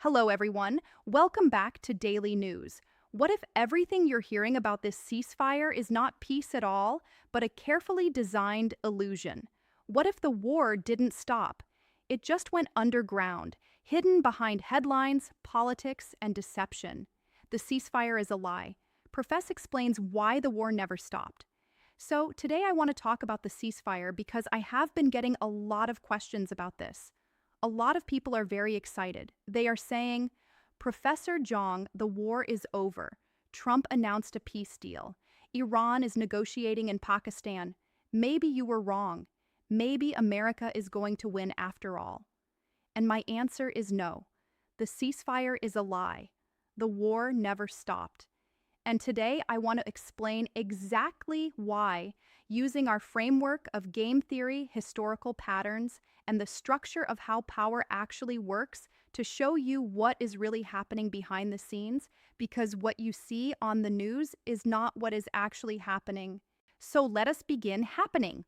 Hello, everyone. Welcome back to Daily News. What if everything you're hearing about this ceasefire is not peace at all, but a carefully designed illusion? What if the war didn't stop? It just went underground, hidden behind headlines, politics, and deception. The ceasefire is a lie. Profess explains why the war never stopped. So, today I want to talk about the ceasefire because I have been getting a lot of questions about this. A lot of people are very excited. They are saying, Professor Zhang, the war is over. Trump announced a peace deal. Iran is negotiating in Pakistan. Maybe you were wrong. Maybe America is going to win after all. And my answer is no. The ceasefire is a lie. The war never stopped. And today I want to explain exactly why, using our framework of game theory, historical patterns, and the structure of how power actually works to show you what is really happening behind the scenes, because what you see on the news is not what is actually happening. So let us begin happening.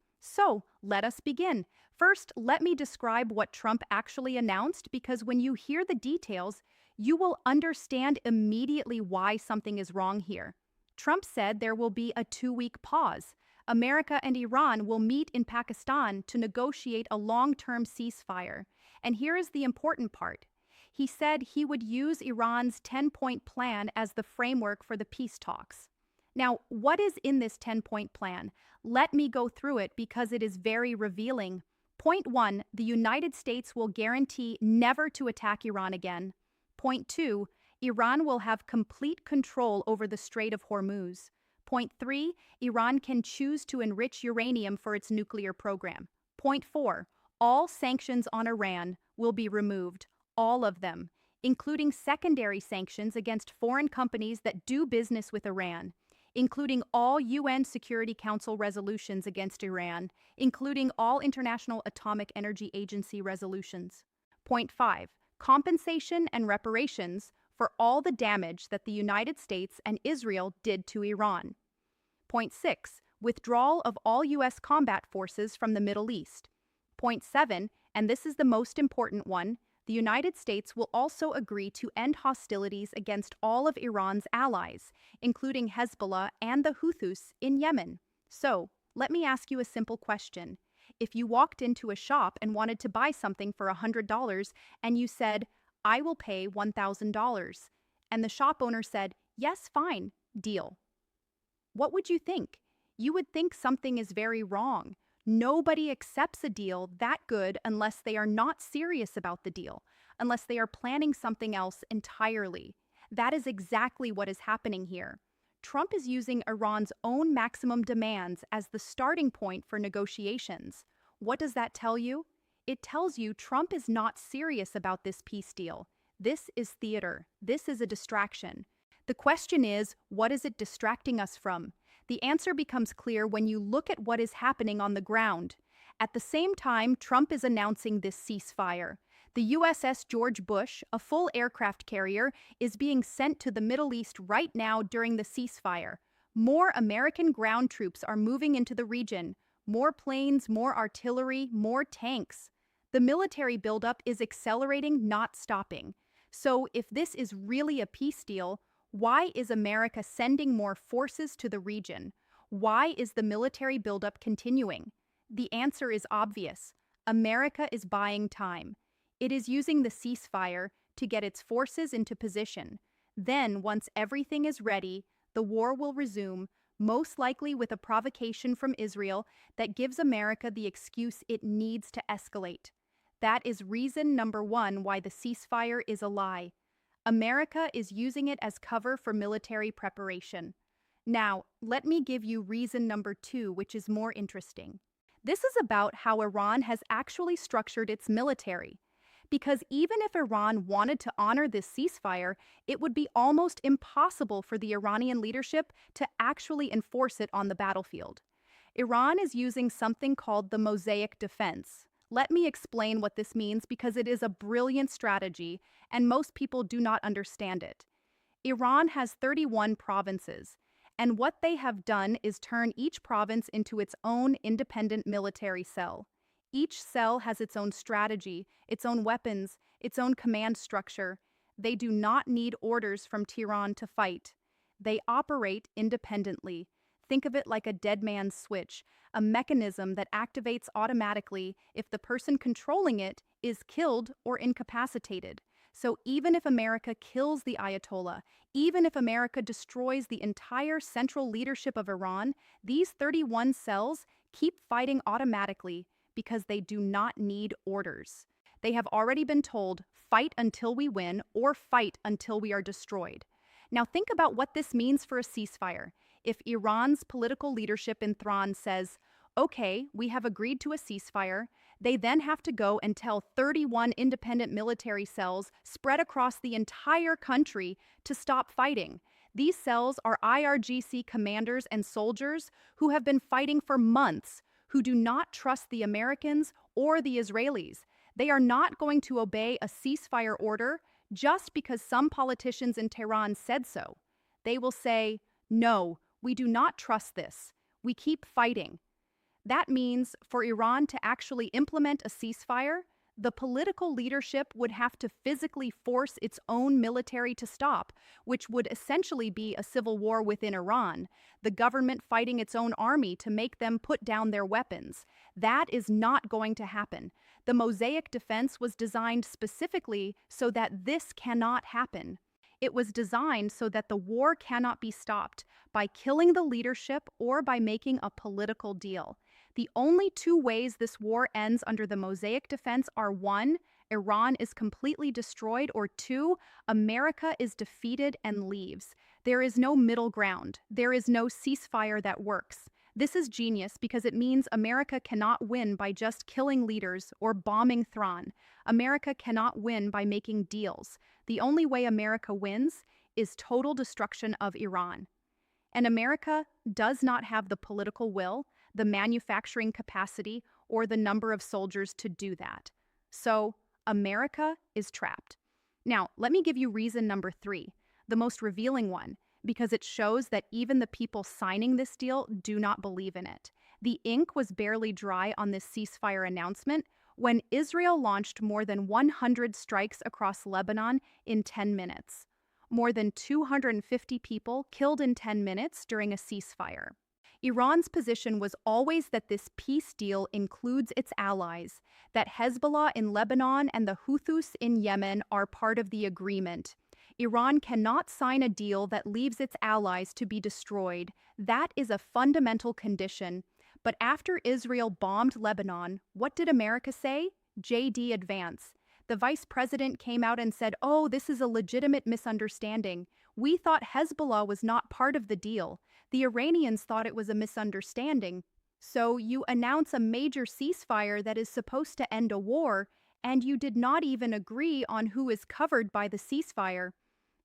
First, let me describe what Trump actually announced, because when you hear the details, you will understand immediately why something is wrong here. Trump said there will be a 2-week pause. America and Iran will meet in Pakistan to negotiate a long-term ceasefire. And here is the important part. He said he would use Iran's 10-point plan as the framework for the peace talks. Now, what is in this 10-point plan? Let me go through it because it is very revealing. Point 1, the United States will guarantee never to attack Iran again. Point 2, Iran will have complete control over the Strait of Hormuz. Point 3, Iran can choose to enrich uranium for its nuclear program. Point 4, all sanctions on Iran will be removed, all of them, including secondary sanctions against foreign companies that do business with Iran, including all UN Security Council resolutions against Iran, including all International Atomic Energy Agency resolutions. Point 5, compensation and reparations for all the damage that the United States and Israel did to Iran. Point 6, withdrawal of all U.S. combat forces from the Middle East. Point 7, and this is the most important one, the United States will also agree to end hostilities against all of Iran's allies, including Hezbollah and the Houthis in Yemen. So, let me ask you a simple question. If you walked into a shop and wanted to buy something for $100 and you said, I will pay $1,000, and the shop owner said, yes, fine, deal. What would you think? You would think something is very wrong. Nobody accepts a deal that good unless they are not serious about the deal, unless they are planning something else entirely. That is exactly what is happening here. Trump is using Iran's own maximum demands as the starting point for negotiations. What does that tell you? It tells you Trump is not serious about this peace deal. This is theater. This is a distraction. The question is, what is it distracting us from? The answer becomes clear when you look at what is happening on the ground. At the same time, Trump is announcing this ceasefire. The USS George Bush, a full aircraft carrier, is being sent to the Middle East right now during the ceasefire. More American ground troops are moving into the region. More planes, more artillery, more tanks. The military buildup is accelerating, not stopping. So, if this is really a peace deal, why is America sending more forces to the region? Why is the military buildup continuing? The answer is obvious. America is buying time. It is using the ceasefire to get its forces into position. Then, once everything is ready, the war will resume, most likely with a provocation from Israel that gives America the excuse it needs to escalate. That is reason number 1 why the ceasefire is a lie. America is using it as cover for military preparation. Now, let me give you reason number 2, which is more interesting. This is about how Iran has actually structured its military. Because even if Iran wanted to honor this ceasefire, it would be almost impossible for the Iranian leadership to actually enforce it on the battlefield. Iran is using something called the mosaic defense. Let me explain what this means because it is a brilliant strategy and most people do not understand it. Iran has 31 provinces, and what they have done is turn each province into its own independent military cell. Each cell has its own strategy, its own weapons, its own command structure. They do not need orders from Tehran to fight. They operate independently. Think of it like a dead man's switch, a mechanism that activates automatically if the person controlling it is killed or incapacitated. So even if America kills the Ayatollah, even if America destroys the entire central leadership of Iran, these 31 cells keep fighting automatically because they do not need orders. They have already been told, fight until we win or fight until we are destroyed. Now think about what this means for a ceasefire. If Iran's political leadership in Tehran says, okay, we have agreed to a ceasefire, they then have to go and tell 31 independent military cells spread across the entire country to stop fighting. These cells are IRGC commanders and soldiers who have been fighting for months, who do not trust the Americans or the Israelis. They are not going to obey a ceasefire order just because some politicians in Tehran said so. They will say, no, we do not trust this. We keep fighting. That means for Iran to actually implement a ceasefire, the political leadership would have to physically force its own military to stop, which would essentially be a civil war within Iran, the government fighting its own army to make them put down their weapons. That is not going to happen. The Mosaic defense was designed specifically so that this cannot happen. It was designed so that the war cannot be stopped by killing the leadership or by making a political deal. The only two ways this war ends under the Mosaic defense are 1, Iran is completely destroyed, or 2, America is defeated and leaves. There is no middle ground. There is no ceasefire that works. This is genius because it means America cannot win by just killing leaders or bombing Tehran. America cannot win by making deals. The only way America wins is total destruction of Iran. And America does not have the political will, the manufacturing capacity, or the number of soldiers to do that. So, America is trapped. Now, let me give you reason number 3, the most revealing one, because it shows that even the people signing this deal do not believe in it. The ink was barely dry on this ceasefire announcement when Israel launched more than 100 strikes across Lebanon in 10 minutes. More than 250 people killed in 10 minutes during a ceasefire. Iran's position was always that this peace deal includes its allies, that Hezbollah in Lebanon and the Houthis in Yemen are part of the agreement. Iran cannot sign a deal that leaves its allies to be destroyed. That is a fundamental condition. But after Israel bombed Lebanon, what did America say? JD advance. The vice president came out and said, oh, this is a legitimate misunderstanding. We thought Hezbollah was not part of the deal. The Iranians thought it was a misunderstanding. So you announce a major ceasefire that is supposed to end a war, and you did not even agree on who is covered by the ceasefire.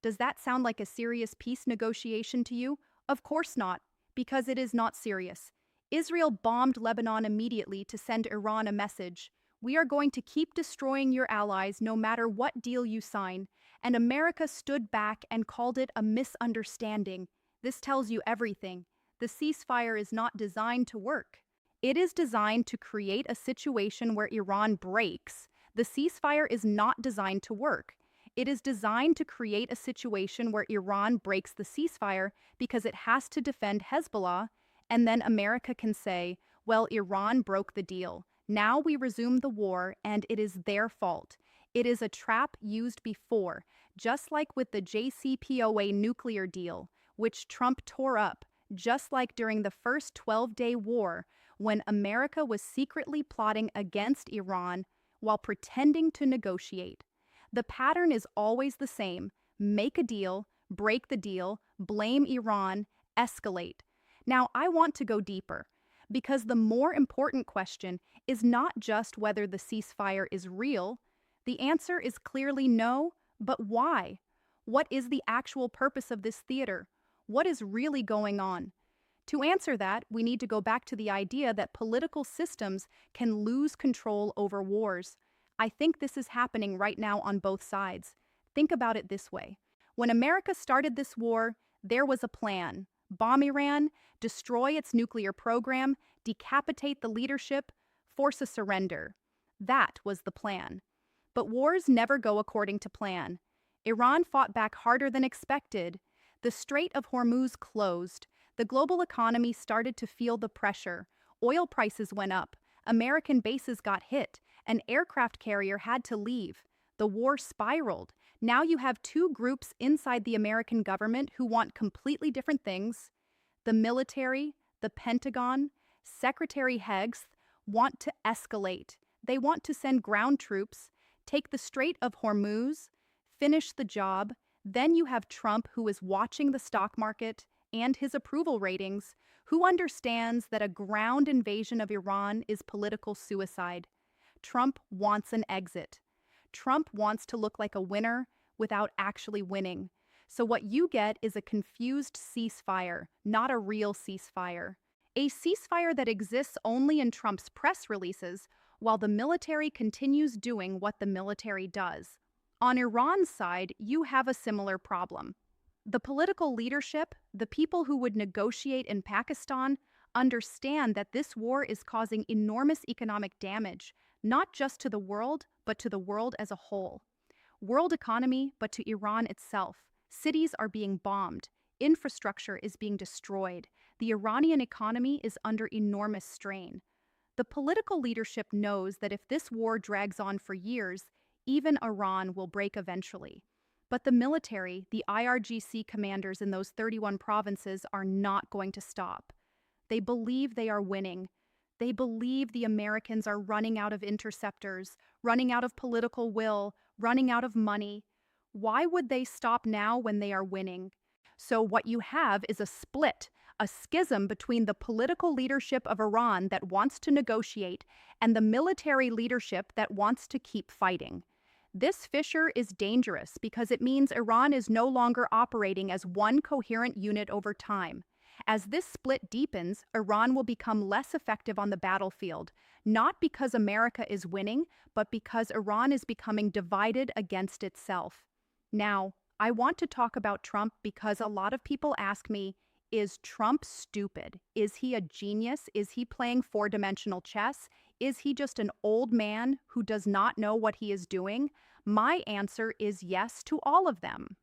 Does that sound like a serious peace negotiation to you? Of course not, because it is not serious. Israel bombed Lebanon immediately to send Iran a message. We are going to keep destroying your allies no matter what deal you sign. And America stood back and called it a misunderstanding. This tells you everything. The ceasefire is not designed to work. It is designed to create a situation where Iran breaks. The ceasefire is not designed to work. It is designed to create a situation where Iran breaks the ceasefire because it has to defend Hezbollah, and then America can say, well, Iran broke the deal. Now we resume the war, and it is their fault. It is a trap used before, just like with the JCPOA nuclear deal, which Trump tore up, just like during the first 12-day war, when America was secretly plotting against Iran while pretending to negotiate. The pattern is always the same: make a deal, break the deal, blame Iran, escalate. Now, I want to go deeper, because the more important question is not just whether the ceasefire is real. The answer is clearly no, but why? What is the actual purpose of this theater? What is really going on? To answer that, we need to go back to the idea that political systems can lose control over wars. I think this is happening right now on both sides. Think about it this way. When America started this war, there was a plan. Bomb Iran, destroy its nuclear program, decapitate the leadership, force a surrender. That was the plan. But wars never go according to plan. Iran fought back harder than expected. The Strait of Hormuz closed. The global economy started to feel the pressure. Oil prices went up. American bases got hit. An aircraft carrier had to leave. The war spiraled. Now you have two groups inside the American government who want completely different things. The military, the Pentagon, Secretary Heggs want to escalate. They want to send ground troops, take the Strait of Hormuz, finish the job. Then you have Trump, who is watching the stock market and his approval ratings, who understands that a ground invasion of Iran is political suicide. Trump wants an exit. Trump wants to look like a winner without actually winning. So what you get is a confused ceasefire, not a real ceasefire. A ceasefire that exists only in Trump's press releases, while the military continues doing what the military does. On Iran's side, you have a similar problem. The political leadership, the people who would negotiate in Pakistan, understand that this war is causing enormous economic damage, not just to the world, but to the world as a whole. World economy, but to Iran itself. Cities are being bombed. Infrastructure is being destroyed. The Iranian economy is under enormous strain. The political leadership knows that if this war drags on for years, even Iran will break eventually. But the military, the IRGC commanders in those 31 provinces are not going to stop. They believe they are winning. They believe the Americans are running out of interceptors, running out of political will, running out of money. Why would they stop now when they are winning? So what you have is a split, a schism between the political leadership of Iran that wants to negotiate and the military leadership that wants to keep fighting. This fissure is dangerous because it means Iran is no longer operating as one coherent unit over time. As this split deepens, Iran will become less effective on the battlefield, not because America is winning, but because Iran is becoming divided against itself. Now, I want to talk about Trump because a lot of people ask me, is Trump stupid? Is he a genius? Is he playing four-dimensional chess? Is he just an old man who does not know what he is doing? My answer is yes to all of them.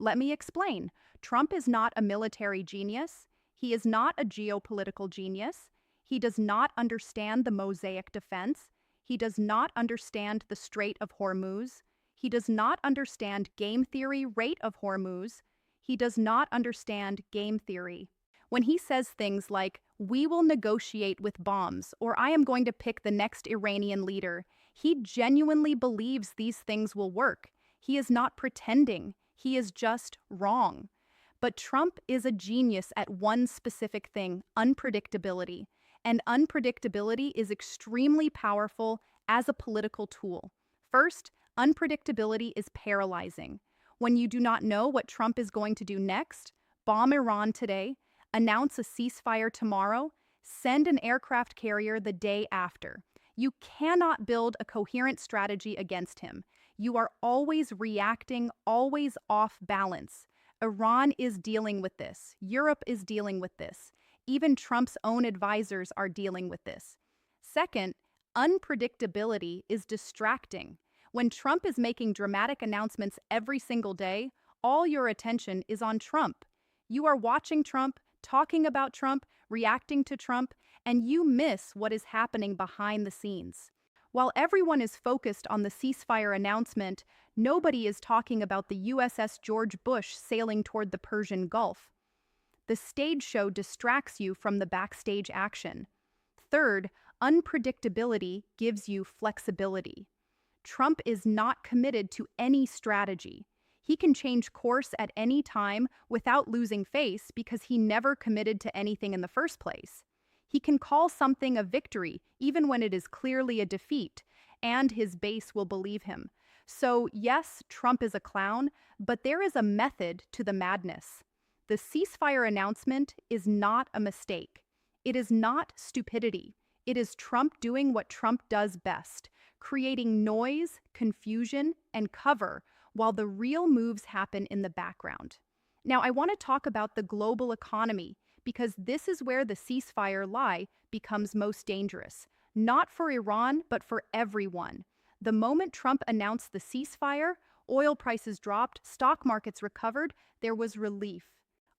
Let me explain. Trump is not a military genius. He is not a geopolitical genius. He does not understand the Mosaic defense. He does not understand the Strait of Hormuz. He does not understand game theory rate of Hormuz. He does not understand game theory. When he says things like, "We will negotiate with bombs," or "I am going to pick the next Iranian leader," he genuinely believes these things will work. He is not pretending. He is just wrong. But Trump is a genius at one specific thing, unpredictability. And unpredictability is extremely powerful as a political tool. First, unpredictability is paralyzing. When you do not know what Trump is going to do next, bomb Iran today, announce a ceasefire tomorrow, send an aircraft carrier the day after. You cannot build a coherent strategy against him. You are always reacting, always off balance. Iran is dealing with this. Europe is dealing with this. Even Trump's own advisors are dealing with this. Second, unpredictability is distracting. When Trump is making dramatic announcements every single day, all your attention is on Trump. You are watching Trump, talking about Trump, reacting to Trump, and you miss what is happening behind the scenes. While everyone is focused on the ceasefire announcement, nobody is talking about the USS George Bush sailing toward the Persian Gulf. The stage show distracts you from the backstage action. Third, unpredictability gives you flexibility. Trump is not committed to any strategy. He can change course at any time without losing face because he never committed to anything in the first place. He can call something a victory even when it is clearly a defeat, and his base will believe him. So yes, Trump is a clown, but there is a method to the madness. The ceasefire announcement is not a mistake. It is not stupidity. It is Trump doing what Trump does best, creating noise, confusion, and cover while the real moves happen in the background. Now, I want to talk about the global economy because this is where the ceasefire lie becomes most dangerous, not for Iran, but for everyone. The moment Trump announced the ceasefire, Oil prices dropped, stock markets recovered, there was relief.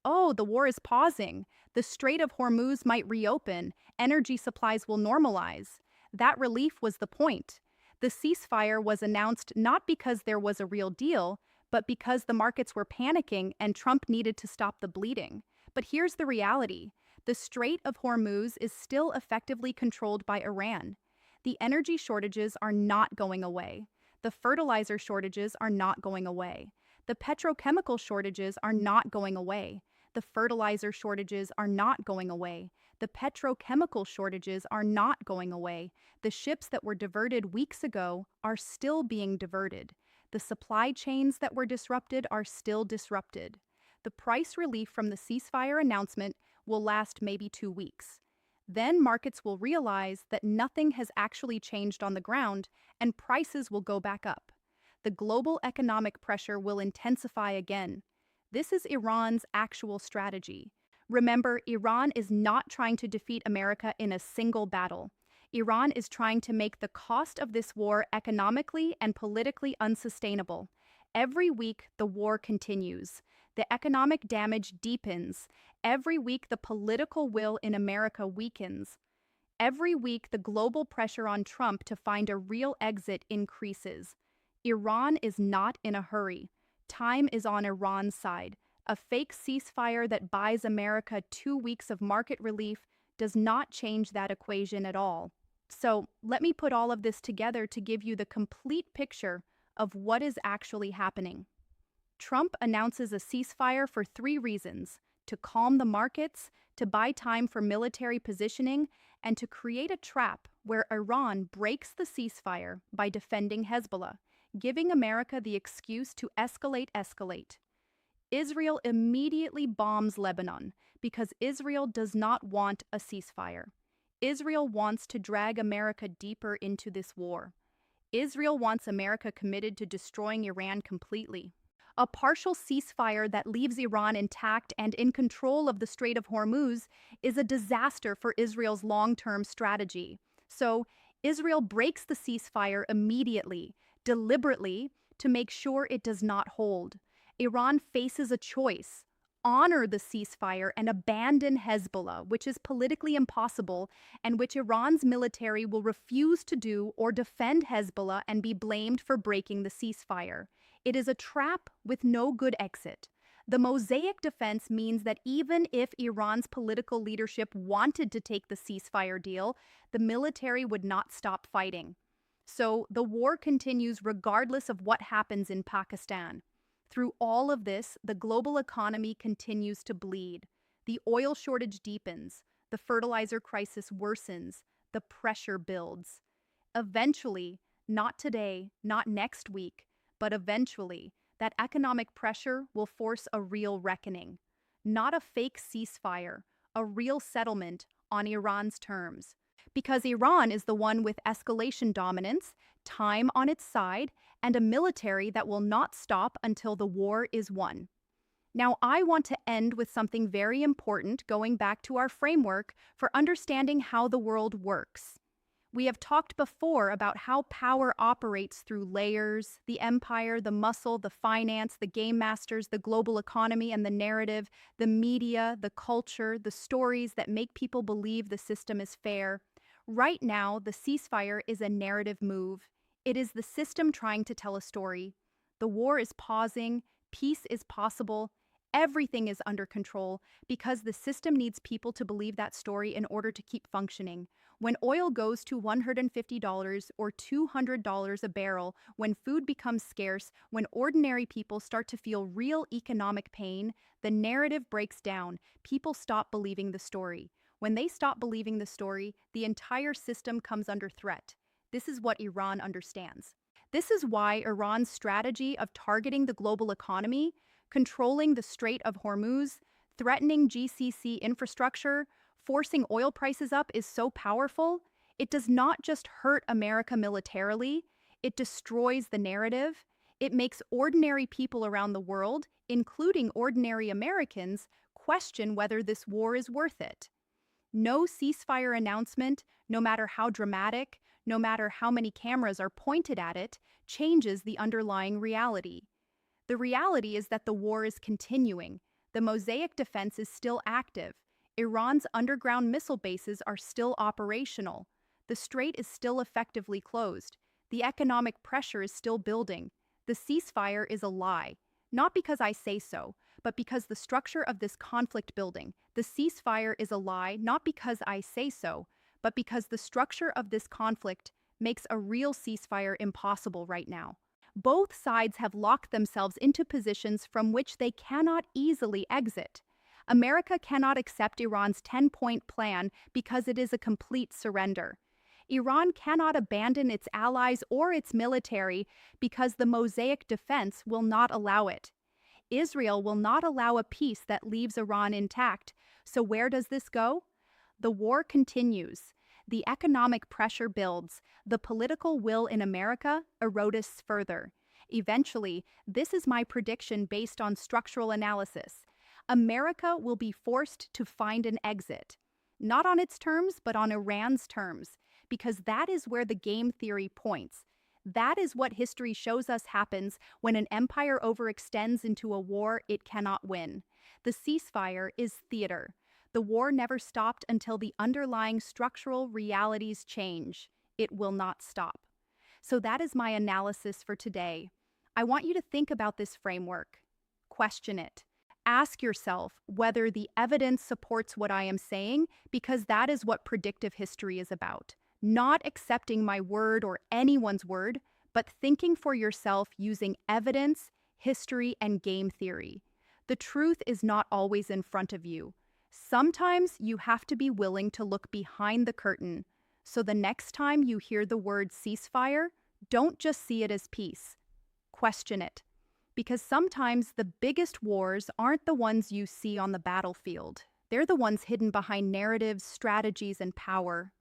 Oh, the war is pausing. The Strait of Hormuz might reopen. Energy supplies will normalize. That relief was the point. The ceasefire was announced not because there was a real deal, but because the markets were panicking and Trump needed to stop the bleeding. But here's the reality. The Strait of Hormuz is still effectively controlled by Iran. The energy shortages are not going away. The fertilizer shortages are not going away. The petrochemical shortages are not going away. The fertilizer shortages are not going away. The petrochemical shortages are not going away. The ships that were diverted weeks ago are still being diverted. The supply chains that were disrupted are still disrupted. The price relief from the ceasefire announcement will last maybe 2 weeks. Then markets will realize that nothing has actually changed on the ground and prices will go back up. The global economic pressure will intensify again. This is Iran's actual strategy. Remember, Iran is not trying to defeat America in a single battle. Iran is trying to make the cost of this war economically and politically unsustainable. Every week, the war continues. The economic damage deepens. Every week, the political will in America weakens. Every week, the global pressure on Trump to find a real exit increases. Iran is not in a hurry. Time is on Iran's side. A fake ceasefire that buys America 2 weeks of market relief does not change that equation at all. So, let me put all of this together to give you the complete picture of what is actually happening. Trump announces a ceasefire for 3 reasons: to calm the markets, to buy time for military positioning, and to create a trap where Iran breaks the ceasefire by defending Hezbollah, giving America the excuse to escalate. Israel immediately bombs Lebanon because Israel does not want a ceasefire. Israel wants to drag America deeper into this war. Israel wants America committed to destroying Iran completely. A partial ceasefire that leaves Iran intact and in control of the Strait of Hormuz is a disaster for Israel's long-term strategy. So, Israel breaks the ceasefire immediately, deliberately, to make sure it does not hold. Iran faces a choice: honor the ceasefire and abandon Hezbollah, which is politically impossible and which Iran's military will refuse to do, or defend Hezbollah and be blamed for breaking the ceasefire. It is a trap with no good exit. The Mosaic defense means that even if Iran's political leadership wanted to take the ceasefire deal, the military would not stop fighting. So the war continues regardless of what happens in Pakistan. Through all of this, the global economy continues to bleed. The oil shortage deepens, the fertilizer crisis worsens, the pressure builds. Eventually, not today, not next week, but eventually, that economic pressure will force a real reckoning. Not a fake ceasefire, a real settlement on Iran's terms. Because Iran is the one with escalation dominance, time on its side, and a military that will not stop until the war is won. Now, I want to end with something very important, going back to our framework for understanding how the world works. We have talked before about how power operates through layers: the empire, the muscle, the finance, the game masters, the global economy and the narrative, the media, the culture, the stories that make people believe the system is fair. Right now, the ceasefire is a narrative move. It is the system trying to tell a story. The war is pausing, peace is possible, everything is under control because the system needs people to believe that story in order to keep functioning. When oil goes to $150 or $200 a barrel, when food becomes scarce, when ordinary people start to feel real economic pain, the narrative breaks down. People stop believing the story. When they stop believing the story, the entire system comes under threat. This is what Iran understands. This is why Iran's strategy of targeting the global economy, controlling the Strait of Hormuz, threatening GCC infrastructure, forcing oil prices up is so powerful. It does not just hurt America militarily, it destroys the narrative. It makes ordinary people around the world, including ordinary Americans, question whether this war is worth it. No ceasefire announcement, no matter how dramatic, no matter how many cameras are pointed at it, changes the underlying reality. The reality is that the war is continuing. The Mosaic defense is still active. Iran's underground missile bases are still operational. The strait is still effectively closed. The economic pressure is still building. The ceasefire is a lie. Not because I say so, but because the structure of this conflict building. The ceasefire is a lie, not because I say so, but because the structure of this conflict makes a real ceasefire impossible right now. Both sides have locked themselves into positions from which they cannot easily exit. America cannot accept Iran's 10-point plan because it is a complete surrender. Iran cannot abandon its allies or its military because the Mosaic defense will not allow it. Israel will not allow a peace that leaves Iran intact. So where does this go? The war continues. The economic pressure builds. The political will in America erodes further. Eventually, this is my prediction based on structural analysis. America will be forced to find an exit. Not on its terms, but on Iran's terms, because that is where the game theory points. That is what history shows us happens when an empire overextends into a war it cannot win. The ceasefire is theater. The war never stopped until the underlying structural realities change. It will not stop. So that is my analysis for today. I want you to think about this framework. Question it. Ask yourself whether the evidence supports what I am saying, because that is what predictive history is about. Not accepting my word or anyone's word, but thinking for yourself using evidence, history, and game theory. The truth is not always in front of you. Sometimes you have to be willing to look behind the curtain. So the next time you hear the word ceasefire, don't just see it as peace. Question it. Because sometimes the biggest wars aren't the ones you see on the battlefield. They're the ones hidden behind narratives, strategies, and power.